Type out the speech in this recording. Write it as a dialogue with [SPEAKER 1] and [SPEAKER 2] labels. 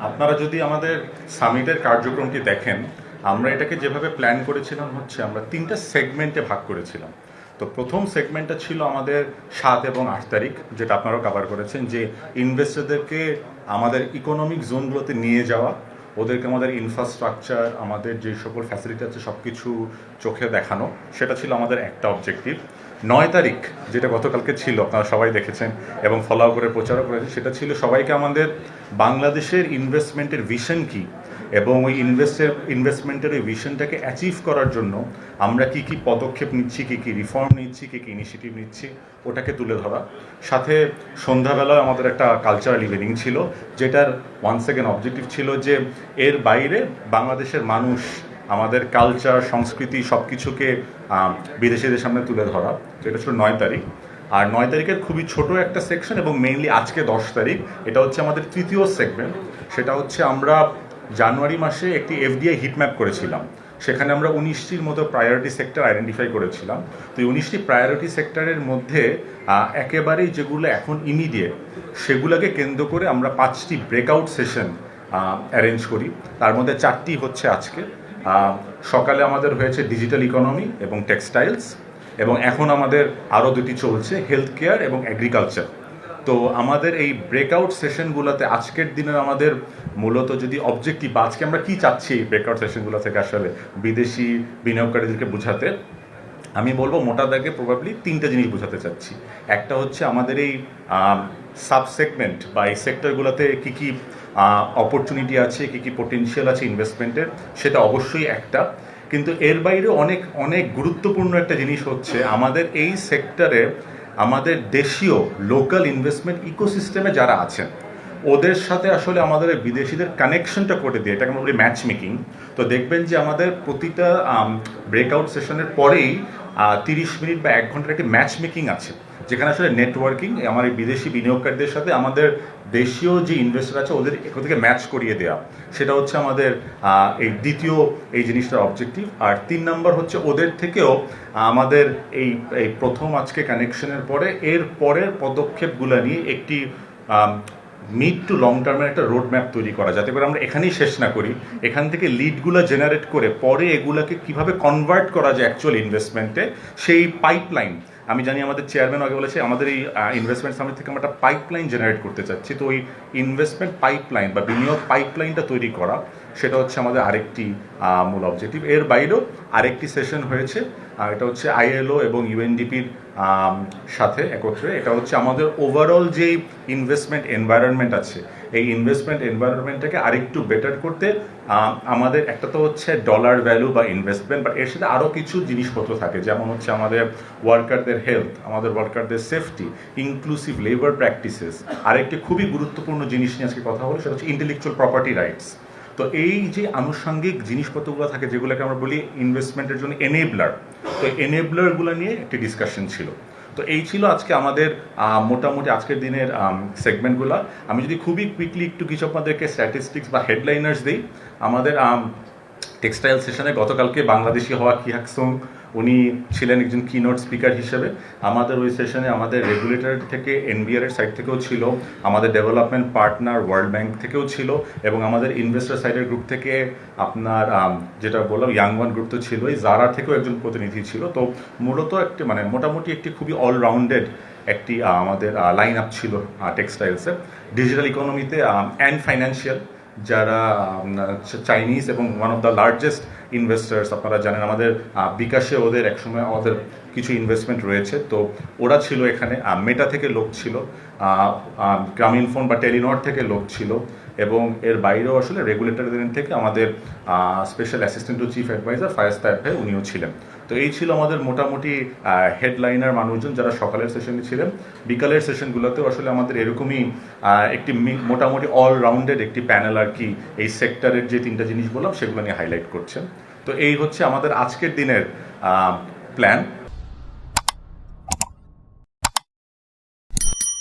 [SPEAKER 1] আপনারা যদি আমাদের সামিটের কার্যক্রমটি দেখেন, আমরা এটাকে যেভাবে প্ল্যান করেছিলাম হচ্ছে আমরা তিনটা সেগমেন্টে ভাগ করেছিলাম। তো প্রথম সেগমেন্টটা ছিল আমাদের 7 এবং 8 তারিখ, যেটা আপনারাও কভার করেছেন, যে ইনভেস্টরদেরকে আমাদের ইকোনমিক জোনগুলোতে নিয়ে যাওয়া, ওদেরকে আমাদের ইনফ্রাস্ট্রাকচার, আমাদের যে সকল ফ্যাসিলিটি আছে সব কিছু চোখে দেখানো, সেটা ছিল আমাদের একটা অবজেক্টিভ। 9 তারিখ, যেটা গতকালকে ছিল, আপনারা সবাই দেখেছেন এবং ফলো করে প্রচারও করেছেন, সেটা ছিল সবাইকে আমাদের বাংলাদেশের ইনভেস্টমেন্টের ভিশন কী এবং ওই ইনভেস্টমেন্টের ওই ভিশনটাকে অ্যাচিভ করার জন্য আমরা কি কি পদক্ষেপ নিচ্ছি, কি কি রিফর্ম নিচ্ছি, কি কি ইনিশিয়েটিভ নিচ্ছি, ওটাকে তুলে ধরা। সাথে সন্ধ্যাবেলায় আমাদের একটা কালচারাল ইভেনিং ছিল, যেটার ওয়ান্স সেকেন্ড অবজেক্টিভ ছিল যে এর বাইরে বাংলাদেশের মানুষ, আমাদের কালচার, সংস্কৃতি সব কিছুকে বিদেশিদের সামনে তুলে ধরা। তো এটা ছিল 9 তারিখ। আর 9 তারিখের খুবই ছোট একটা সেকশন, এবং মেইনলি আজকে 10 তারিখ, এটা হচ্ছে আমাদের তৃতীয় সেগমেন্ট। সেটা হচ্ছে আমরা জানুয়ারি মাসে একটি এফডিআই হিটম্যাপ করেছিলাম। সেখানে আমরা 19টির মতো প্রায়োরিটি সেক্টর আইডেন্টিফাই করেছিলাম। তো এই 19টি প্রায়োরিটি সেক্টরের মধ্যে একেবারেই যেগুলো এখন ইমিডিয়েট, সেগুলোকে কেন্দ্র করে আমরা 5টি ব্রেকআউট সেশন অ্যারেঞ্জ করি। তার মধ্যে 4টি হচ্ছে আজকে। সকালে আমাদের হয়েছে ডিজিটাল ইকোনমি এবং টেক্সটাইলস, এবং এখন আমাদের আরও 2টি চলছে, হেলথ কেয়ার এবং এগ্রিকালচার। তো আমাদের এই ব্রেকআউট সেশনগুলোতে আজকের দিনের আমাদের মূলত যদি অবজেক্টিভ, আজকে আমরা কি চাচ্ছি এই ব্রেকআউট সেশনগুলো থেকে আসলে বিদেশি বিনিয়োগকারীদেরকে বোঝাতে, আমি বলবো মোটা দাগে প্রবাবলি 3টে জিনিস বোঝাতে চাচ্ছি। একটা হচ্ছে আমাদের এই সাবসেগমেন্ট বা এই সেক্টরগুলোতে কী কী অপরচুনিটি আছে, কী কী পোটেনশিয়াল আছে ইনভেস্টমেন্টের, সেটা অবশ্যই একটা। কিন্তু এর বাইরে অনেক অনেক গুরুত্বপূর্ণ একটা জিনিস হচ্ছে আমাদের এই সেক্টরে আমাদের দেশীয় লোকাল ইনভেস্টমেন্ট ইকোসিস্টেমে যারা আছেন, ওদের সাথে আসলে আমাদের বিদেশিদের কানেকশনটা করে দিয়ে, এটাকে আমরা বলি ম্যাচ মেকিং। তো দেখবেন যে আমাদের প্রতিটা ব্রেকআউট সেশনের পরেই 30 মিনিট বা 1 ঘন্টার একটি ম্যাচ মেকিং আছে, যেখানে আসলে নেটওয়ার্কিং, আমার এই বিদেশি বিনিয়োগকারীদের সাথে আমাদের দেশীয় যে ইনভেস্টর আছে ওদের এখান থেকে ম্যাচ করিয়ে দেওয়া। সেটা হচ্ছে আমাদের এই দ্বিতীয় এই জিনিসটার অবজেক্টিভ। আর 3 নম্বর হচ্ছে ওদের থেকেও আমাদের এই এই প্রথম আজকে কানেকশনের পরে এর পরের পদক্ষেপগুলো নিয়ে একটি মিড টু লং টার্মের একটা রোড ম্যাপ তৈরি করা, যাতে করে আমরা এখানেই শেষ না করি, এখান থেকে লিডগুলো জেনারেট করে পরে এগুলোকে কিভাবে কনভার্ট করা যায় অ্যাকচুয়াল ইনভেস্টমেন্টে, সেই পাইপলাইন। আমি জানি আমাদের চেয়ারম্যান আগে বলেছে আমাদের এই ইনভেস্টমেন্ট সামিট থেকে আমরা একটা পাইপলাইন জেনারেট করতে চাচ্ছি। তো ওই ইনভেস্টমেন্ট পাইপলাইন বা বিনিয়োগ পাইপলাইনটা তৈরি করা, সেটা হচ্ছে আমাদের আরেকটি মূল অবজেক্টিভ। এর বাইরেও আরেকটি সেশন হয়েছে, এটা হচ্ছে আইএলও এবং ইউএনডিপির সাথে একত্রে। এটা হচ্ছে আমাদের ওভারঅল যেই ইনভেস্টমেন্ট এনভায়রনমেন্ট আছে, এই ইনভেস্টমেন্ট এনভায়রনমেন্টটাকে আরেকটু বেটার করতে আমাদের একটা তো হচ্ছে ডলার ভ্যালু বা ইনভেস্টমেন্ট, বাট এর সাথে আরও কিছু জিনিসপত্র থাকে, যেমন হচ্ছে আমাদের ওয়ার্কারদের হেলথ, আমাদের ওয়ার্কারদের সেফটি, ইনক্লুসিভ লেবার প্র্যাকটিসেস। আরেকটি খুবই গুরুত্বপূর্ণ জিনিস নিয়ে আজকে কথা বলি, সেটা হচ্ছে ইন্টেলেকচুয়াল প্রপার্টি রাইটস। তো এই যে আনুষঙ্গিক জিনিসপত্রগুলো থাকে, যেগুলোকে আমরা বলি ইনভেস্টমেন্টের জন্য এনেবলার, তো এনেবলারগুলো নিয়ে একটি ডিসকাশন ছিল। তো এই ছিল আজকে আমাদের মোটামুটি আজকের দিনের সেগমেন্টগুলো। আমি যদি খুবই কুইকলি একটু কিছু আপনাদেরকে স্ট্যাটিস্টিক্স বা হেডলাইনার্স দিই, আমাদের টেক্সটাইল সেশনে গতকালকে বাংলাদেশি হওয়া কিহাকসং, উনি ছিলেন একজন কিনোট স্পিকার হিসেবে। আমাদের ওই সেশনে আমাদের রেগুলেটর থেকে, এনবিআর এর সাইড থেকেও ছিল, আমাদের ডেভেলপমেন্ট পার্টনার ওয়ার্ল্ড ব্যাংক থেকেও ছিল, এবং আমাদের ইনভেস্টর সাইডের গ্রুপ থেকে আপনার যেটা বললাম ইয়াংওয়ান গ্রুপ তো ছিলই, জারা থেকেও একজন প্রতিনিধি ছিল। তো মূলত একটি মানে মোটামুটি একটি খুবই অলরাউন্ডেড একটি আমাদের লাইন আপ ছিল টেক্সটাইলসের। ডিজিটাল ইকোনমিতে অ্যান্ড ফাইন্যান্সিয়াল, যারা চাইনিজ এবং one of the largest investors, আপনারা জানেন আমাদের বিকাশে ওদের একসময় ওদের কিছু ইনভেস্টমেন্ট রয়েছে, তো ওরা ছিল এখানে। মেটা থেকে লোক ছিল, গ্রামীণ ফোন বা টেলিনর থেকে লোক ছিল, এবং এর বাইরেও আসলে রেগুলেটরদের থেকে আমাদের special assistant to chief adviser Faiz Taiyeb ভাই, উনিও ছিলেন। তো এই ছিল আমাদের মোটামুটি হেডলাইনার মানুষজন যারা সকালের সেশনে ছিলেন। বিকালের সেশনগুলোতেও আসলে আমাদের এরকমই একটি মোটামুটি অলরাউন্ডেড একটি প্যানেল আর কি, এই সেক্টরের যে 3টা জিনিস বললাম সেগুলো নিয়ে হাইলাইট করছেন। তো এই হচ্ছে আমাদের আজকের দিনের প্ল্যান।